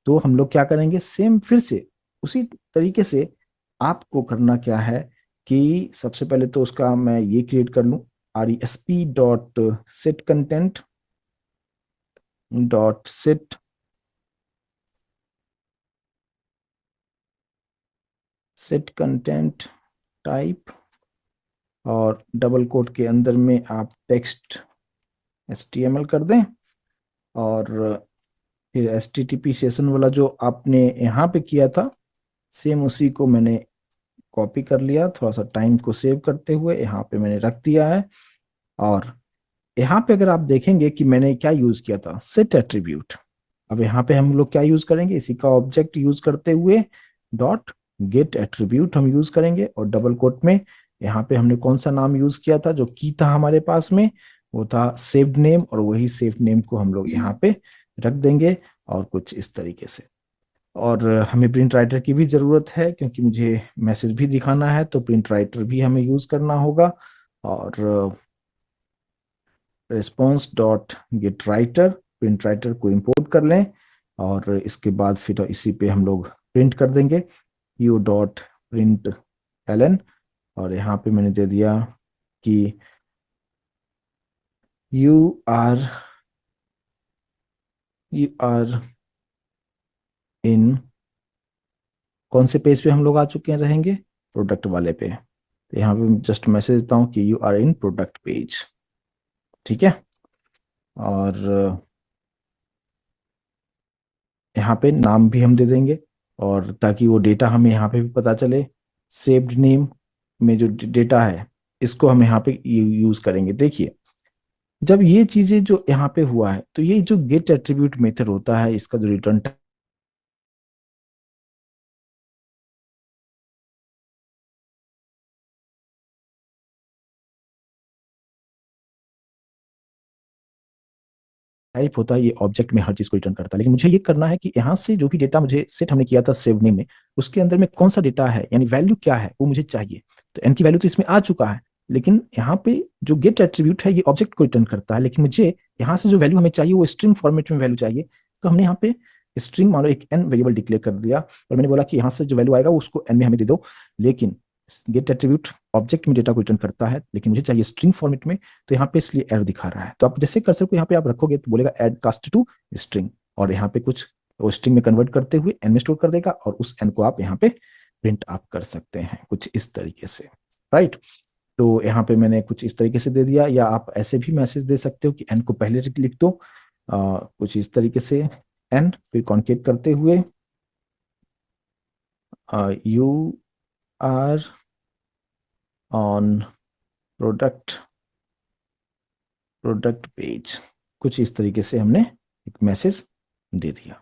तो हम लोग क्या करेंगे, सेम फिर से उसी तरीके से आपको करना क्या है कि सबसे पहले तो उसका मैं ये क्रिएट कर लूं, resp.setContent.set सेट कंटेंट टाइप, और डबल कोट के अंदर में आप टेक्स्ट HTML कर दें। और फिर HTTP सेशन वाला जो आपने यहाँ पे किया था, सेम उसी को मैंने कॉपी कर लिया, थोड़ा सा टाइम को सेव करते हुए यहाँ पे मैंने रख दिया है। और यहाँ पे अगर आप देखेंगे कि मैंने क्या यूज किया था, सेट एट्रीब्यूट। अब यहाँ पे हम लोग क्या यूज करेंगे, इसी का ऑब्जेक्ट यूज करते हुए डॉट गेट एट्रीब्यूट हम यूज करेंगे। और डबल कोट में यहाँ पे हमने कौन सा नाम यूज किया था, जो की था हमारे पास में, वो था सेव्ड नेम, और वही सेव्ड नेम को हम लोग यहाँ पे रख देंगे, और कुछ इस तरीके से। और हमें प्रिंट राइटर की भी ज़रूरत है, क्योंकि मुझे मैसेज भी दिखाना है, तो प्रिंट राइटर भी हमें यूज़ करना होगा। और response dot gate writer, print writer को इंपोर्ट कर लें, और इसके बाद फिर इसी पे हम लोग प्रिंट कर देंगे यू डॉट प्रिंट एलन। और यहाँ पे मैंने दे दिया कि you are you are in, कौन से पेज पे हम लोग आ चुके हैं रहेंगे, प्रोडक्ट वाले पे। तो यहाँ पे जस्ट मैसेज देता हूँ कि you are in product page, ठीक है। और यहाँ पे नाम भी हम दे देंगे, और ताकि वो डेटा हमें यहाँ पे भी पता चले। सेव्ड नेम में जो डेटा है, इसको हम यहाँ पे यूज करेंगे। देखिए, जब ये चीजें जो यहाँ पे हुआ है, तो ये जो गेट एट्रीब्यूट मेथड होता है, इसका जो रिटर्न टाइप होता है, ये ऑब्जेक्ट में हर चीज को रिटर्न करता है। लेकिन मुझे ये करना है कि यहाँ से जो भी डेटा मुझे सेट हमने किया था सेव नेम में, उसके अंदर में कौन सा डेटा है, यानी वैल्यू क्या है, वो मुझे चाहिए। तो एन की वैल्यू तो इसमें आ चुका है, लेकिन यहाँ पे जो गेट एट्रीब्यूट है ये ऑब्जेक्ट को रिटर्न करता है, लेकिन मुझे यहाँ से जो वैल्यू हमें चाहिए वो स्ट्रिंग फॉर्मेट में वैल्यू चाहिए। तो हमने यहाँ पे स्ट्रिंग मान लो एक एन वेरिएबल डिक्लेयर कर दिया, और मैंने बोला कि यहाँ से जो वैल्यू आएगा उसको एन में हमें दे दो। लेकिन गेट एट्रीब्यूट ऑब्जेक्ट में डेटा को रिटर्न करता है, लेकिन मुझे चाहिए स्ट्रिंग फॉर्मेट में, तो यहाँ पे इसलिए एरर दिखा रहा है। तो आप जैसे कर्सर को यहाँ पे आप रखोगे तो बोलेगा एड कास्ट टू स्ट्रिंग, और यहाँ पे कुछ वो स्ट्रिंग में कन्वर्ट करते हुए एन में स्टोर कर देगा, और उस एन को आप यहाँ पे प्रिंट आप कर सकते हैं कुछ इस तरीके से, राइट। तो यहाँ पे मैंने कुछ इस तरीके से दे दिया, या आप ऐसे भी मैसेज दे सकते हो कि एन को पहले लिख दो, कुछ इस तरीके से एन, फिर कॉन्केट करते हुए you are on product product page, कुछ इस तरीके से हमने एक मैसेज दे दिया।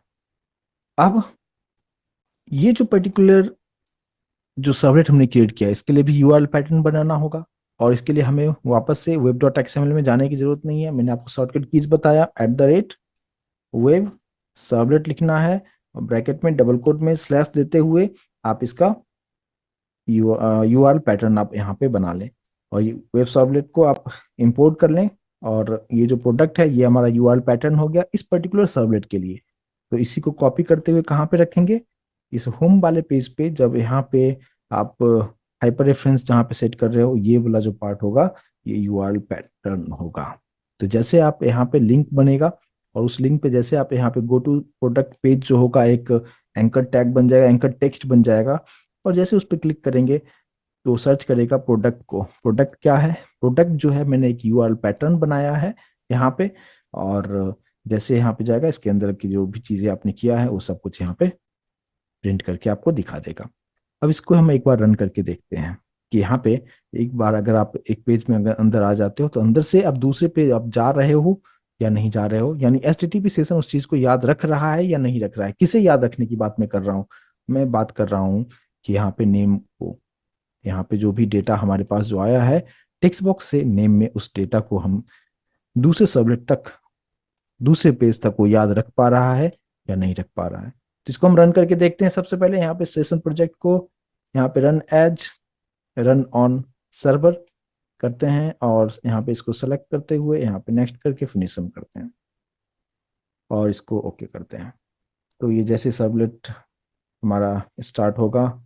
अब ये जो पर्टिकुलर जो सर्वलेट हमने क्रिएट किया है, इसके लिए भी यूआरएल पैटर्न बनाना होगा, और इसके लिए हमें वापस से वेब डॉट एक्सएमएल में जाने की जरूरत नहीं है। मैंने आपको शॉर्टकट कीज बताया, @वेब सर्वलेट लिखना है, और ब्रैकेट में डबल कोट में स्लैश देते हुए आप इसका यूआरएल पैटर्न आप यहाँ पे बना लें, और ये वेब सर्वलेट को आप इंपोर्ट कर लें। और ये जो प्रोडक्ट है ये हमारा यूआरएल पैटर्न हो गया इस पर्टिकुलर सर्वलेट के लिए। तो इसी को कॉपी करते हुए कहाँ पे रखेंगे, इस होम वाले पेज पे। जब यहाँ पे आप हाइपर रेफरेंस जहाँ पे सेट कर रहे हो, ये वाला जो पार्ट होगा ये यूआरएल पैटर्न होगा। तो जैसे आप यहाँ पे लिंक बनेगा, और उस लिंक पे जैसे आप यहाँ पे गो टू प्रोडक्ट पेज जो होगा, एक एंकर टैग बन जाएगा, एंकर टेक्स्ट बन जाएगा, और जैसे उस पर क्लिक करेंगे तो सर्च करेगा प्रोडक्ट को। प्रोडक्ट क्या है, प्रोडक्ट जो है मैंने एक यूआरएल पैटर्न बनाया है यहाँ पे, और जैसे यहाँ पे जाएगा इसके अंदर की जो भी चीजें आपने किया है वो सब कुछ यहाँ पे प्रिंट करके आपको दिखा देगा। अब इसको हम एक बार रन करके देखते हैं कि यहाँ पे एक बार अगर आप एक पेज में अगर अंदर आ जाते हो, तो अंदर से आप दूसरे पेज आप जा रहे हो, या नहीं जा रहे हो, यानी एचटीटीपी सेशन उस चीज को याद रख रहा है या नहीं रख रहा है। किसे याद रखने की बात मैं कर रहा हूँ? मैं बात कर रहा हूँ कि यहाँ पे नेम को, यहाँ पे जो भी डेटा हमारे पास जो आया है टेक्स्ट बॉक्स से नेम में, उस डेटा को हम दूसरे सर्वलेट तक, दूसरे पेज तक वो याद रख पा रहा है या नहीं रख पा रहा है। तो इसको हम रन करके देखते हैं। सबसे पहले यहाँ पे सेशन प्रोजेक्ट को यहाँ पे run as, run on server करते हैं, और यहाँ पे इसको सेलेक्ट करते हुए यहाँ पे नेक्स्ट करके फिनिश हम करते हैं और इसको ओके करते हैं। तो ये जैसे सर्वलेट हमारा स्टार्ट होगा,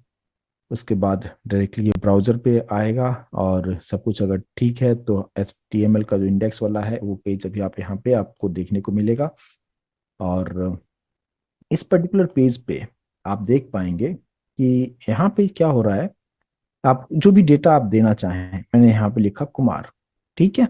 उसके बाद डायरेक्टली ये ब्राउजर पे आएगा, और सब कुछ अगर ठीक है तो HTML का जो इंडेक्स वाला है वो पेज अभी आप यहाँ पे आपको देखने को मिलेगा। और इस पर्टिकुलर पेज पे आप देख पाएंगे कि यहाँ पे क्या हो रहा है। आप जो भी डेटा आप देना चाहें, मैंने यहाँ पे लिखा कुमार, ठीक है।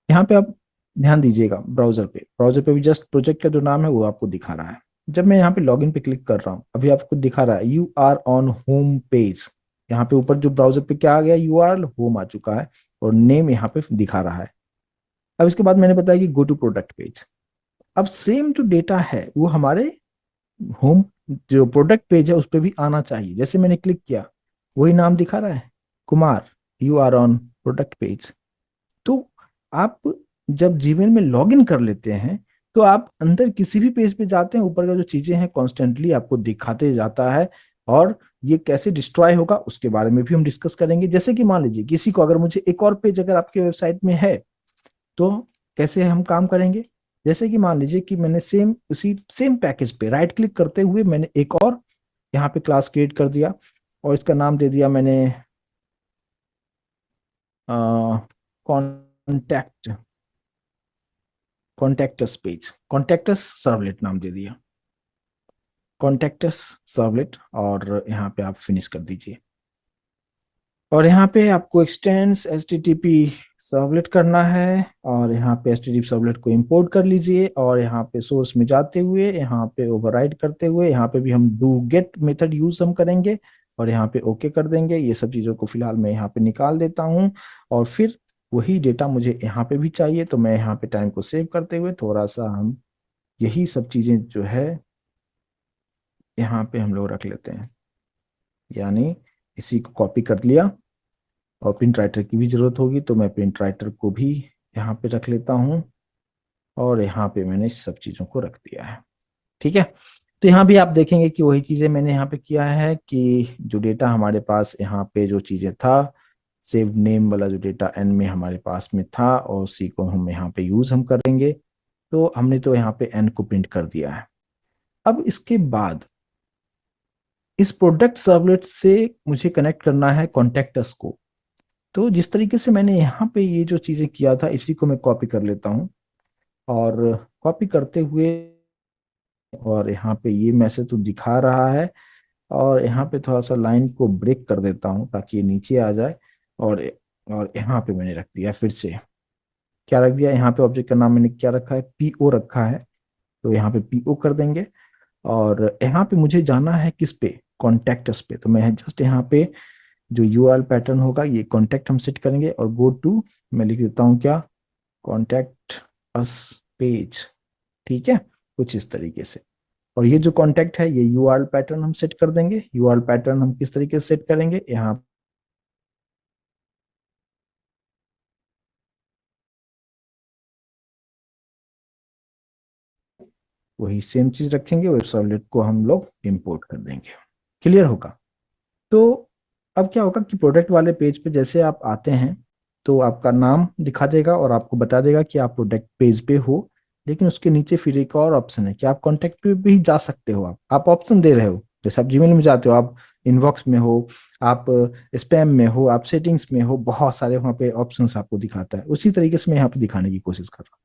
यहाँ पे आप ध्यान दीजिएगा, ब्राउजर पे भी जस्ट प्रोजेक्ट का जो नाम है वो आपको दिखा रहा है। जब मैं यहाँ पे लॉगिन पे क्लिक कर रहा हूँ, अभी आपको दिखा रहा है you are on home page. यहाँ पे ऊपर जो ब्राउजर पे क्या आ गया, URL होम आ चुका है, और नेम यहाँ पे दिखा रहा है। अब इसके बाद मैंने बताया कि गो टू प्रोडक्ट पेज। अब सेम जो डेटा है वो हमारे होम, जो प्रोडक्ट पेज है उस पर भी आना चाहिए। जैसे मैंने क्लिक किया, वही नाम दिखा रहा है, Kumar, you are on product page. तो आप जब जीमेल में लॉगिन कर लेते हैं तो आप अंदर किसी भी पेज पे जाते हैं, ऊपर का जो चीजें हैं कॉन्स्टेंटली आपको दिखाते जाता है। और ये कैसे डिस्ट्रॉय होगा उसके बारे में भी हम डिस्कस करेंगे। जैसे कि मान लीजिए किसी को, अगर मुझे एक और पेज अगर आपके वेबसाइट में है तो कैसे हम काम करेंगे। जैसे कि मान लीजिए कि मैंने सेम उसी सेम पैकेज पे राइट क्लिक करते हुए मैंने एक और यहाँ पे क्लास क्रिएट कर दिया, और इसका नाम दे दिया मैंने contact, contacts page, contacts servlet नाम दे दिया, कॉन्टैक्टस सर्वलेट। और यहाँ पे आप फिनिश कर दीजिए। और यहाँ पे आपको एक्सटेंस HTTP सर्वलेट करना है, और यहाँ पे HTTP सर्वलेट को इंपोर्ट कर लीजिए, और यहाँ पे सोर्स में जाते हुए यहाँ पे ओवरराइड करते हुए यहाँ पे भी हम डू गेट मेथड यूज हम करेंगे, और यहाँ पे ओके कर देंगे। ये सब चीज़ों को फिलहाल मैं यहाँ पे निकाल देता हूँ। और फिर वही डेटा मुझे यहाँ पे भी चाहिए, तो मैं यहाँ पे टाइम को सेव करते हुए थोड़ा सा हम यही सब चीज़ें जो है यहाँ पे हम लोग रख लेते हैं, यानी इसी को कॉपी कर लिया। और प्रिंट राइटर की भी जरूरत होगी तो मैं प्रिंट राइटर को भी यहाँ पे रख लेता हूँ, और यहाँ पे मैंने इस सब चीज़ों को रख दिया है, ठीक है। तो यहाँ भी आप देखेंगे कि वही चीज़ें मैंने यहाँ पे किया है कि जो डेटा हमारे पास यहाँ पे जो चीज़ें था, सेव नेम वाला जो डेटा एन में हमारे पास में था, और उसी को हम यहाँ पे यूज हम करेंगे। तो हमने तो यहाँ पे एन को प्रिंट कर दिया है। अब इसके बाद इस प्रोडक्ट सर्वलेट से मुझे कनेक्ट करना है कॉन्टेक्टस को। तो जिस तरीके से मैंने यहाँ पे ये जो चीजें किया था, इसी को मैं कॉपी कर लेता हूँ, और कॉपी करते हुए, और यहाँ पे ये मैसेज तो दिखा रहा है, और यहाँ पे थोड़ा सा लाइन को ब्रेक कर देता हूँ ताकि ये नीचे आ जाए। और और यहाँ पे मैंने रख दिया, फिर से क्या रख दिया, यहाँ पे ऑब्जेक्ट का नाम मैंने क्या रखा है, PO रखा है। तो यहाँ पे PO कर देंगे, और यहाँ पे मुझे जाना है किस पे, कॉन्टेक्टस पे। तो मैं जस्ट यहाँ पे जो URL पैटर्न होगा ये कॉन्टेक्ट हम सेट करेंगे, और गो टू मैं लिख देता हूँ क्या, कॉन्टेक्ट अस पेज, ठीक है, कुछ इस तरीके से। और ये जो कॉन्टेक्ट है ये URL पैटर्न हम सेट कर देंगे। URL पैटर्न हम किस तरीके से सेट करेंगे, यहाँ वही सेम चीज रखेंगे, वेब सर्वलेट को हम लोग इंपोर्ट कर देंगे। क्लियर होगा? तो अब क्या होगा कि प्रोडक्ट वाले पेज पे जैसे आप आते हैं तो आपका नाम दिखा देगा और आपको बता देगा कि आप प्रोडक्ट पेज पे हो। लेकिन उसके नीचे फिर एक और ऑप्शन है कि आप कॉन्टेक्ट पे भी जा सकते हो। आप ऑप्शन दे रहे हो, जैसे आप जीमेल में जाते हो, आप इनबॉक्स में हो, आप स्पैम में हो, आप सेटिंग्स में हो, बहुत सारे वहाँ पे ऑप्शंस आपको दिखाता है। उसी तरीके से मैं यहाँ पे दिखाने की कोशिश कर रहा हूँ।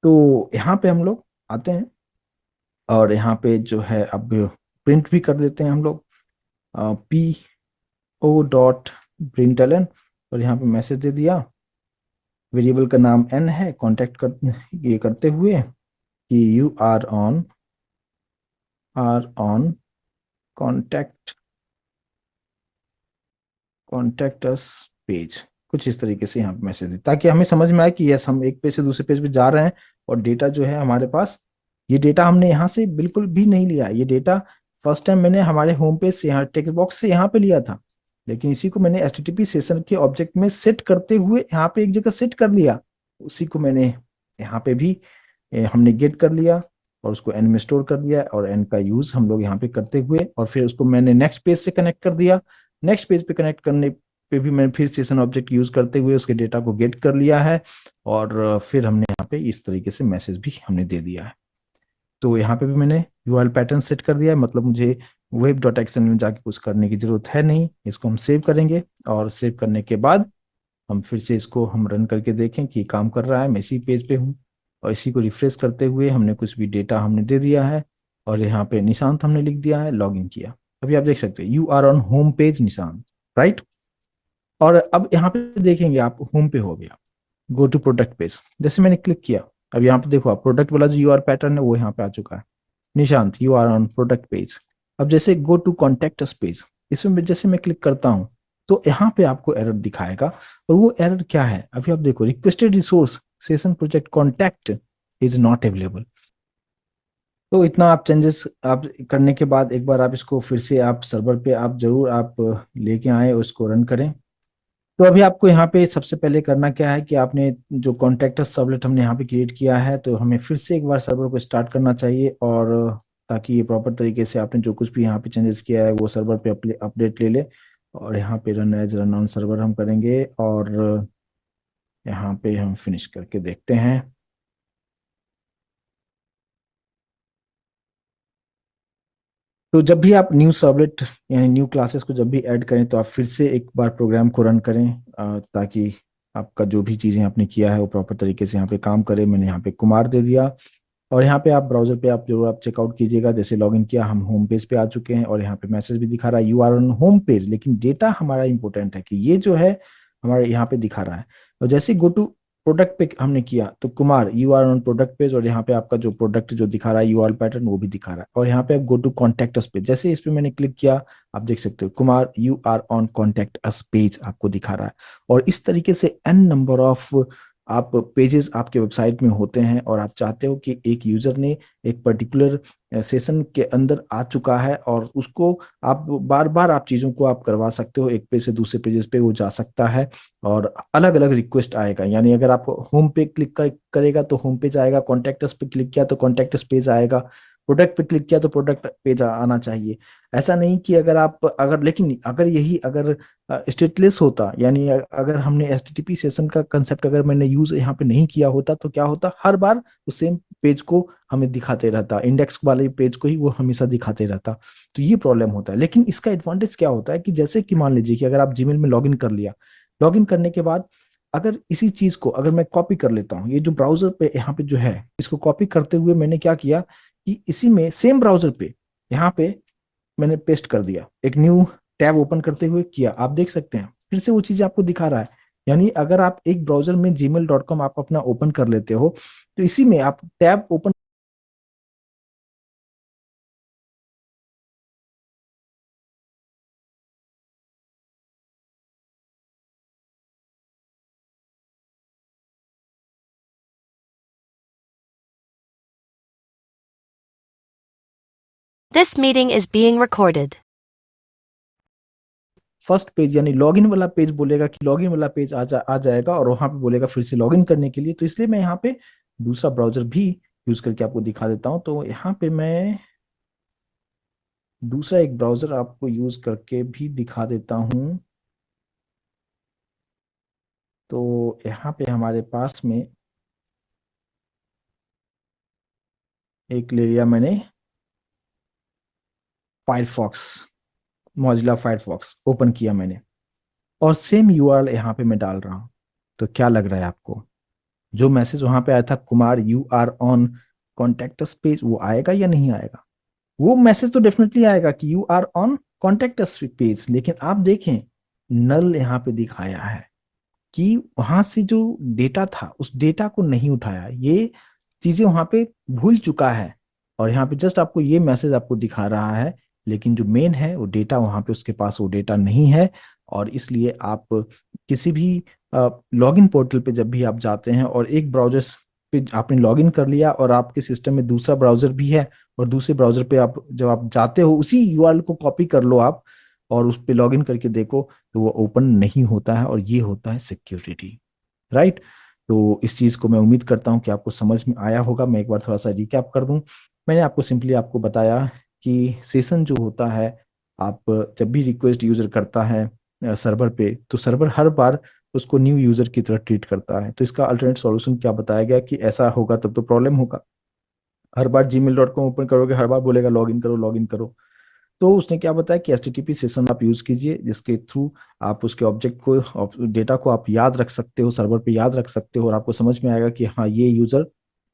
तो यहाँ पे हम लोग आते हैं, और यहाँ पे जो है अब प्रिंट भी कर देते हैं हम लोग, PO.println, और यहाँ पे मैसेज दे दिया, वेरिएबल का नाम n है, कांटेक्ट कर ये करते हुए कि you are on contact contact us page. कुछ इस तरीके से यहाँ पे मैसेज दे, ताकि हमें समझ में आए कि यस हम एक पेज से दूसरे पेज पे जा रहे हैं, और डेटा जो है हमारे पास, ये डेटा हमने यहाँ से बिल्कुल भी नहीं लिया। ये डेटा फर्स्ट टाइम मैंने हमारे होम पेज से, यहाँ टेक्स्ट बॉक्स से यहाँ पे लिया था, लेकिन इसी को मैंने एचटीटीपी सेशन के ऑब्जेक्ट में सेट करते हुए यहाँ पे एक जगह सेट कर लिया। उसी को मैंने यहाँ पे भी हमने गेट कर लिया और उसको एन में स्टोर कर दिया, और एन का यूज हम लोग यहाँ पे करते हुए, और फिर उसको मैंने नेक्स्ट पेज से कनेक्ट कर दिया। नेक्स्ट पेज पे कनेक्ट करने पे भी मैंने फिर सेशन ऑब्जेक्ट यूज करते हुए उसके डेटा को गेट कर लिया है, और फिर हमने यहाँ पे इस तरीके से मैसेज भी हमने दे दिया है। तो यहाँ पे भी मैंने यूआरएल पैटर्न सेट कर दिया है, मतलब मुझे वेब डॉट एक्सएमएल में जाके कुछ करने की जरूरत है नहीं। इसको हम सेव करेंगे, और सेव करने के बाद हम फिर से इसको हम रन करके देखें कि काम कर रहा है। मैं इसी पेज पे हूँ, और इसी को रिफ्रेश करते हुए हमने कुछ भी डेटा हमने दे दिया है, और यहाँ पे निशांत हमने लिख दिया है, लॉग इन किया। अभी आप देख सकते हैं you are on home page Nishant, right. और अब यहाँ पे देखेंगे आप होम पे हो गया, गो टू प्रोडक्ट पेज, जैसे मैंने क्लिक किया, अब यहाँ पे देखो आप प्रोडक्ट वाला जो यूआर पैटर्न है वो यहाँ पे आ चुका है, Nishant you are on product page. अब जैसे go to contact us page, इसमें जैसे मैं क्लिक करता हूँ तो यहाँ पे आपको एरर दिखाएगा। और वो एरर क्या है, अभी आप देखो, requested resource session project contact is not available. तो इतना आप चेंजेस आप करने के बाद एक बार आप इसको फिर से आप सर्वर पे आप जरूर आप लेके आए, उसको रन करें। तो अभी आपको यहाँ पे सबसे पहले करना क्या है कि आपने जो कॉन्टैक्ट सर्वलेट हमने यहाँ पे क्रिएट किया है, तो हमें फिर से एक बार सर्वर को स्टार्ट करना चाहिए, और ताकि ये प्रॉपर तरीके से आपने जो कुछ भी यहाँ पे चेंजेस किया है वो सर्वर पे अपडेट ले ले। और यहाँ पे run as run on server हम करेंगे, और यहाँ पे हम फिनिश करके देखते हैं। तो जब भी आप न्यू सर्वलेट यानी न्यू क्लासेस को जब भी ऐड करें, तो आप फिर से एक बार प्रोग्राम को रन करें, ताकि आपका जो भी चीज़ें आपने किया है वो प्रॉपर तरीके से यहाँ पे काम करे। मैंने यहाँ पे कुमार दे दिया, और यहाँ पे आप ब्राउजर पे आप जरूर आप चेकआउट कीजिएगा। जैसे लॉगिन किया, हम होम पेज पे आ चुके हैं, और यहाँ पे मैसेज भी दिखा रहा है you are on home page, लेकिन डेटा हमारा इंपॉर्टेंट है कि ये जो है हमारे यहाँ पे दिखा रहा है। और जैसे गो टू प्रोडक्ट पे हमने किया, तो Kumar you are on product page, और यहाँ पे आपका जो प्रोडक्ट जो दिखा रहा है यूआरएल पैटर्न वो भी दिखा रहा है। और यहाँ पे आप go to contact us page, जैसे इस पे मैंने क्लिक किया, आप देख सकते हो Kumar you are on contact us page आपको दिखा रहा है। और इस तरीके से एन नंबर ऑफ आप पेजेस आपके वेबसाइट में होते हैं, और आप चाहते हो कि एक यूजर ने एक पर्टिकुलर सेशन के अंदर आ चुका है, और उसको आप बार बार आप चीज़ों को आप करवा सकते हो, एक पेज से दूसरे पेजेस पे वो जा सकता है, और अलग अलग रिक्वेस्ट आएगा। यानी अगर आप होम पे क्लिक करेगा तो होम पेज आएगा, कॉन्टेक्ट पे क्लिक किया तो कॉन्टेक्ट पेज आएगा, प्रोडक्ट पे क्लिक किया तो प्रोडक्ट पेज आना चाहिए। ऐसा नहीं कि अगर आप अगर लेकिन अगर यही अगर स्टेटलेस होता, यानी अगर हमने एचटीटीपी सेशन का कंसेप्ट अगर मैंने यूज यहाँ पे नहीं किया होता, तो क्या होता, हर बार उस सेम पेज को हमें दिखाते रहता, इंडेक्स वाले पेज को ही वो हमेशा दिखाते रहता। तो ये प्रॉब्लम होता है। लेकिन इसका एडवांटेज क्या होता है कि जैसे कि मान लीजिए कि अगर आप जीमेल में लॉगिन कर लिया, लॉगिन करने के बाद अगर इसी चीज को अगर मैं कॉपी कर लेता हूँ, ये जो ब्राउजर पे यहाँ पे जो है, इसको कॉपी करते हुए मैंने क्या किया कि इसी में सेम ब्राउजर पे यहाँ पे मैंने पेस्ट कर दिया, एक न्यू टैब ओपन करते हुए किया, आप देख सकते हैं फिर से वो चीज आपको दिखा रहा है। यानी अगर आप एक ब्राउजर में gmail.com आप अपना ओपन कर लेते हो, तो इसी में आप tab open. This meeting is being recorded. First page यानी लॉगिन वाला पेज बोलेगा कि लॉगिन वाला पेज आ जाएगा, और वहां पे बोलेगा फिर से लॉगिन करने के लिए। तो इसलिए मैं यहाँ पे दूसरा ब्राउजर भी यूज करके आपको दिखा देता हूँ। तो यहाँ पे मैं दूसरा एक ब्राउजर आपको यूज करके भी दिखा देता हूँ। तो यहाँ पे हमारे पास में एक ले लिया मैंने फायरफॉक्स, मॉजिला फायरफॉक्स ओपन किया मैंने, और सेम यूआरएल यहाँ पे मैं डाल रहा हूँ। तो क्या लग रहा है आपको, जो मैसेज वहां पे आया था Kumar you are on contact us page, वो आएगा या नहीं आएगा? वो मैसेज तो डेफिनेटली आएगा कि you are on contact us page, लेकिन आप देखें नल यहाँ पे दिखाया है कि वहां से जो डेटा था उस डेटा को नहीं उठाया, ये चीजें वहां पे भूल चुका है। और यहाँ पे जस्ट आपको ये मैसेज आपको दिखा रहा है, लेकिन जो मेन है वो डेटा वहां पे उसके पास वो डेटा नहीं है। और इसलिए आप किसी भी लॉगिन पोर्टल पे जब भी आप जाते हैं और एक ब्राउजर पे आपने लॉगिन कर लिया और आपके सिस्टम में दूसरा ब्राउजर भी है, और दूसरे ब्राउजर पे आप जब आप जाते हो उसी यूआरएल को कॉपी कर लो आप और उस पे लॉगिन करके देखो, तो वो ओपन नहीं होता है, और ये होता है सिक्योरिटी, राइट। तो इस चीज को मैं उम्मीद करता हूँ कि आपको समझ में आया होगा। मैं एक बार थोड़ा सा रिकैप कर दूं। मैंने आपको सिंपली आपको बताया कि सेशन जो होता है, आप जब भी रिक्वेस्ट यूजर करता है सर्वर पे, तो सर्वर हर बार उसको न्यू यूजर की तरह ट्रीट करता है। तो इसका अल्टरनेट सॉल्यूशन क्या बताया गया कि ऐसा होगा तब तो प्रॉब्लम होगा। हर बार gmail.com ओपन करोगे, हर बार बोलेगा लॉगिन करो लॉगिन करो। तो उसने क्या बताया कि HTTP सेशन आप यूज कीजिए, जिसके थ्रू आप उसके ऑब्जेक्ट को, डेटा को आप याद रख सकते हो, सर्वर पे याद रख सकते हो, और आपको समझ में आएगा कि हाँ ये यूजर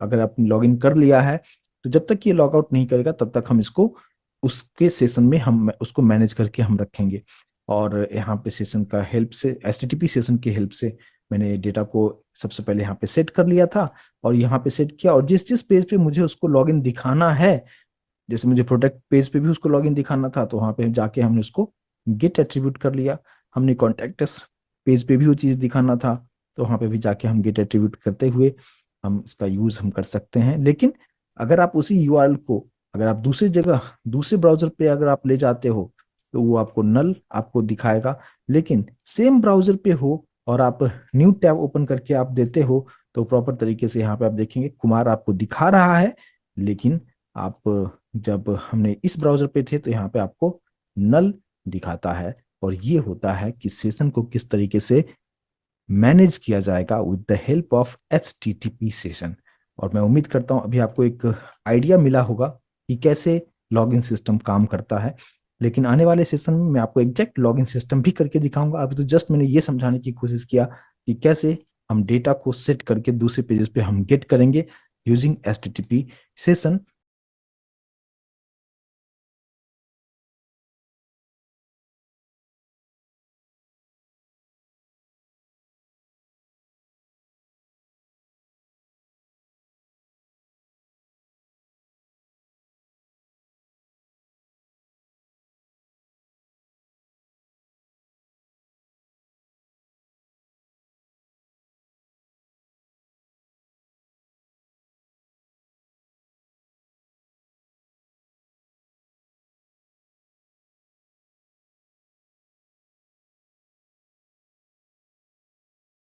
अगर आपने लॉगिन कर लिया है, तो जब तक ये लॉग आउट नहीं करेगा तब तक हम इसको उसके सेशन में हम उसको मैनेज करके हम रखेंगे। और यहाँ पे सेशन का हेल्प से, HTTP सेशन की हेल्प से मैंने डेटा को सबसे पहले यहाँ पे सेट कर लिया था, और यहाँ पे सेट किया, और जिस जिस पेज पे मुझे उसको लॉगिन दिखाना है, जैसे मुझे प्रोडक्ट पेज पे भी उसको लॉगिन दिखाना था, तो वहां पे जाके हमने उसको गेट एट्रीब्यूट कर लिया। हमने कॉन्टेक्ट्स पेज पे भी वो चीज दिखाना था, तो वहां पे भी जाके हम गेट एट्रीब्यूट करते हुए हम इसका यूज हम कर सकते हैं। लेकिन अगर आप उसी यूआरएल को अगर आप दूसरी जगह, दूसरे ब्राउजर पे अगर आप ले जाते हो, तो वो आपको नल आपको दिखाएगा। लेकिन सेम ब्राउजर पे हो और आप न्यू टैब ओपन करके आप देते हो, तो प्रॉपर तरीके से यहाँ पे आप देखेंगे कुमार आपको दिखा रहा है। लेकिन आप जब हमने इस ब्राउजर पे थे, तो यहाँ पे आपको नल दिखाता है। और ये होता है कि सेशन को किस तरीके से मैनेज किया जाएगा with the help of HTTP session. और मैं उम्मीद करता हूं अभी आपको एक आइडिया मिला होगा कि कैसे लॉगिन सिस्टम काम करता है। लेकिन आने वाले सेशन में मैं आपको एग्जैक्ट लॉगिन सिस्टम भी करके दिखाऊंगा। अभी तो जस्ट मैंने ये समझाने की कोशिश किया कि कैसे हम डेटा को सेट करके दूसरे पेजेस पे हम गेट करेंगे यूजिंग HTTP सेशन।